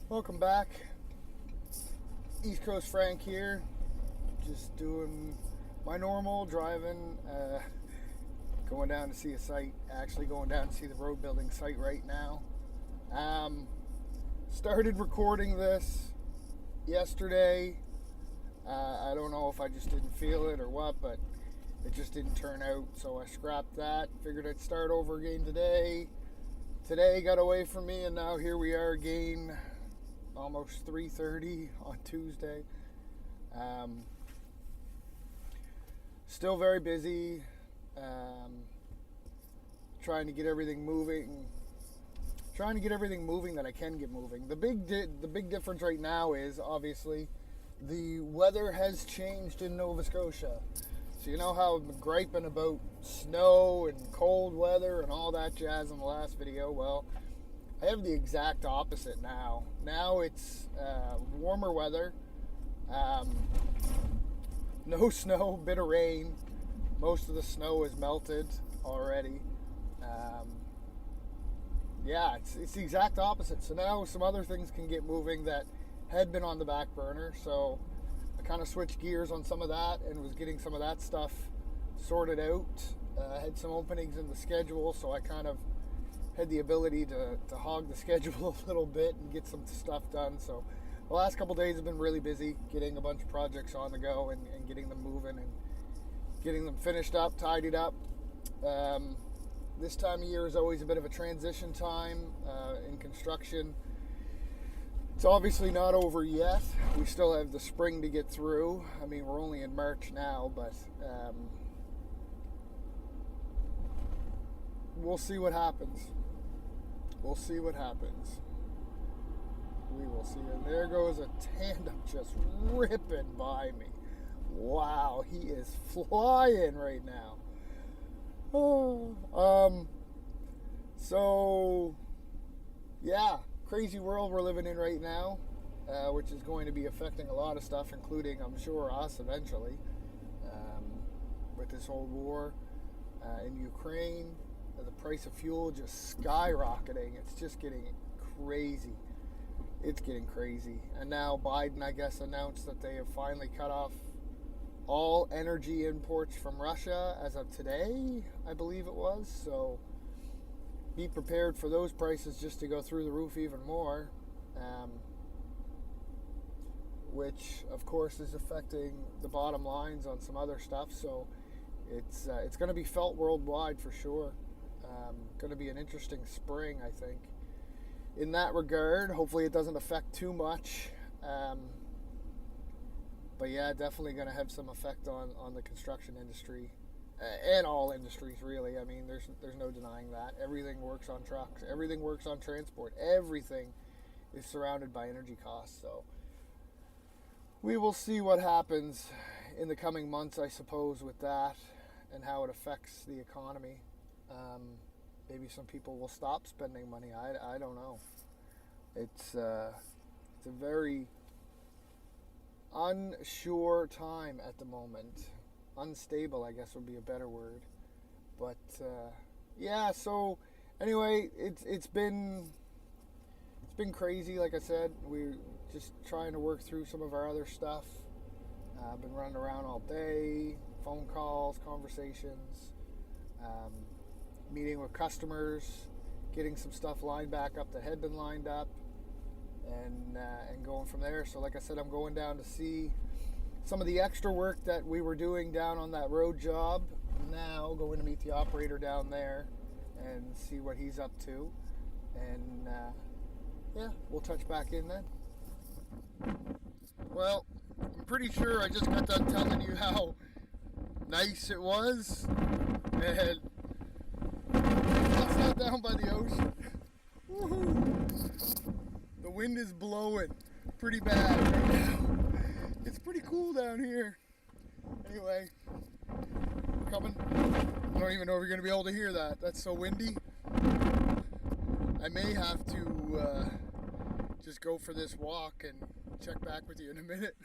Welcome back. East Coast Frank here. Just doing my normal driving, going down to see a site. Actually, going down to see the road building site right now. Started recording this yesterday. I don't know if I just didn't feel it or what, but it just didn't turn out. So I scrapped that. Figured I'd start over again today. Today got away from me, and now here we are again. Almost 3:30 on Tuesday. Still very busy. Trying to get everything moving. Trying to get everything moving that I can get moving. The big difference right now is obviously the weather has changed in Nova Scotia. So you know how I'm griping about snow and cold weather and all that jazz in the last video. Well, I have the exact opposite now. Now it's warmer weather, no snow, bit of rain. Most of the snow is melted already. Yeah, it's the exact opposite. So now some other things can get moving that had been on the back burner. So I kind of switched gears on some of that and was getting some of that stuff sorted out. I had some openings in the schedule, so I kind of had the ability to hog the schedule a little bit and get some stuff done. So the last couple days have been really busy getting a bunch of projects on the go and getting them moving and getting them finished up, tidied up. This time of year is always a bit of a transition time in construction. It's obviously not over yet. We still have the spring to get through. I mean, we're only in March now, but we'll see what happens. We'll see what happens. We will see. And there goes a tandem just ripping by me. Wow, he is flying right now. So, yeah, crazy world we're living in right now, which is going to be affecting a lot of stuff, including, I'm sure, us eventually, with this whole war in Ukraine. The price of fuel just skyrocketing. It's just getting crazy. It's getting crazy. And now Biden, I guess, announced that they have finally cut off all energy imports from Russia as of today, I believe it was. So be prepared for those prices just to go through the roof even more, which, of course, is affecting the bottom lines on some other stuff. So it's going to be felt worldwide for sure. Going to be an interesting spring, I think, in that regard. Hopefully it doesn't affect too much. But yeah, definitely going to have some effect on the construction industry and all industries, really. I mean, there's no denying that. Everything works on trucks. Everything works on transport. Everything is surrounded by energy costs. So we will see what happens in the coming months, I suppose, with that and how it affects the economy. Maybe some people will stop spending money. I don't know. It's a very unsure time at the moment. Unstable, I guess, would be a better word. But yeah. So anyway, it's been crazy. Like I said, we're just trying to work through some of our other stuff. I've been running around all day, phone calls, conversations. Meeting with customers, getting some stuff lined back up that had been lined up, and going from there. So like I said, I'm going down to see some of the extra work that we were doing down on that road job. Now going to meet the operator down there and see what he's up to, and yeah, we'll touch back in then. Well, I'm pretty sure I just got done telling you how nice it was, and not down by the ocean. Woohoo! The wind is blowing pretty bad right now. It's pretty cool down here. Anyway, we're coming. I don't even know if you're going to be able to hear that. That's so windy. I may have to just go for this walk and check back with you in a minute.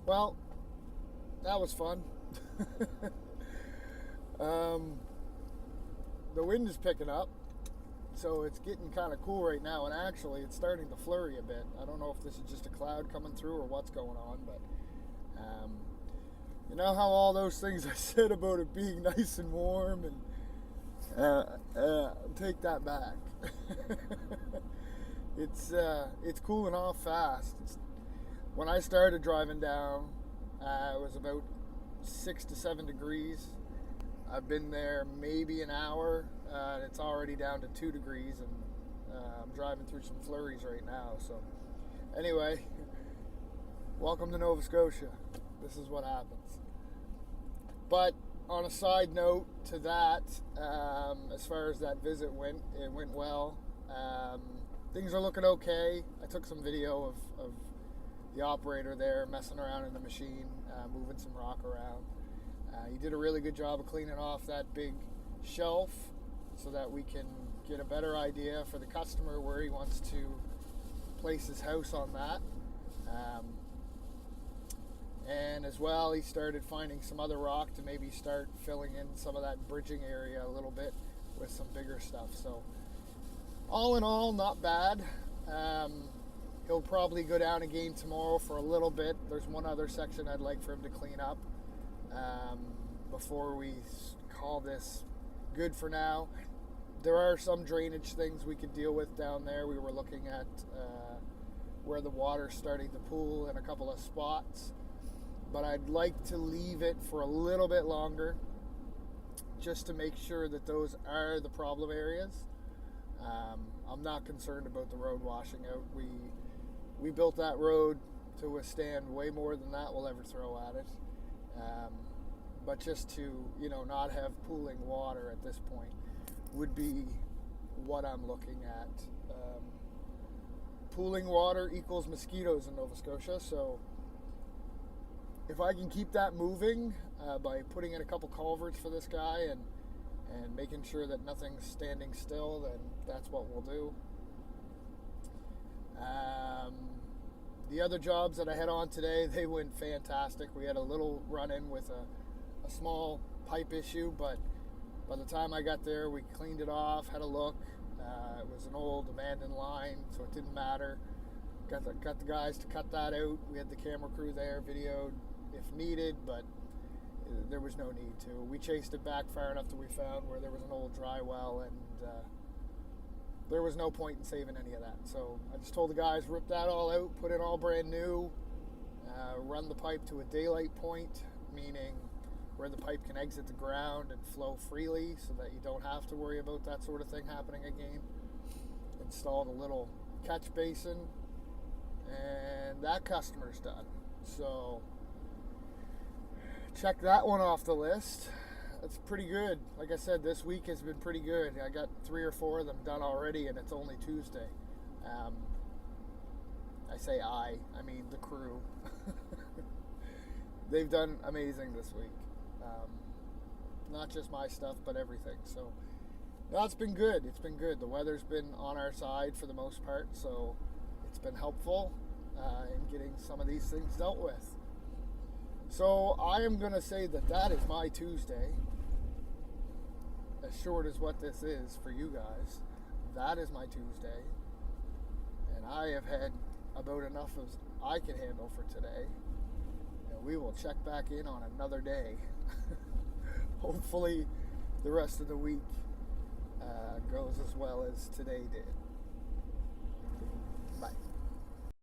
Well, that was fun. The wind is picking up, so it's getting kind of cool right now, and actually it's starting to flurry a bit. I don't know if this is just a cloud coming through or what's going on, but you know how all those things I said about it being nice and warm, and take that back. It's cooling off fast. When I started driving down, it was about 6 to 7 degrees. I've been there maybe an hour, and it's already down to 2 degrees, and I'm driving through some flurries right now. So anyway, welcome to Nova Scotia. This is what happens. But on a side note to that, as far as that visit went, it went well. Things are looking okay. I took some video of the operator there messing around in the machine, moving some rock around. He did a really good job of cleaning off that big shelf so that we can get a better idea for the customer where he wants to place his house on that. And as well, he started finding some other rock to maybe start filling in some of that bridging area a little bit with some bigger stuff. So all in all, not bad. He'll probably go down again tomorrow for a little bit. There's one other section I'd like for him to clean up before we call this good for now. There are some drainage things we could deal with down there. We were looking at where the water's starting to pool in a couple of spots, but I'd like to leave it for a little bit longer just to make sure that those are the problem areas. I'm not concerned about the road washing out. We built that road to withstand way more than that we'll ever throw at it. But just to, not have pooling water at this point would be what I'm looking at. Pooling water equals mosquitoes in Nova Scotia, so if I can keep that moving by putting in a couple culverts for this guy and making sure that nothing's standing still, then that's what we'll do. The other jobs that I had on today, they went fantastic. We had a little run-in with a small pipe issue, but by the time I got there, we cleaned it off, had a look. It was an old abandoned line, so it didn't matter. Got the guys to cut that out. We had the camera crew there, videoed if needed, but there was no need to. We chased it back far enough that we found where there was an old dry well, and there was no point in saving any of that. So I just told the guys, rip that all out, put it all brand new, run the pipe to a daylight point, meaning where the pipe can exit the ground and flow freely so that you don't have to worry about that sort of thing happening again. Installed a little catch basin, and that customer's done. So check that one off the list. That's pretty good. Like I said, this week has been pretty good. I got 3 or 4 of them done already, and it's only Tuesday. I say I mean the crew. They've done amazing this week. Not just my stuff, but everything. So that's been good. It's been good. The weather's been on our side for the most part, so it's been helpful in getting some of these things dealt with. So I am going to say that is my Tuesday. As short as what this is for you guys, that is my Tuesday. And I have had about enough as I can handle for today. And we will check back in on another day. Hopefully the rest of the week goes as well as today did.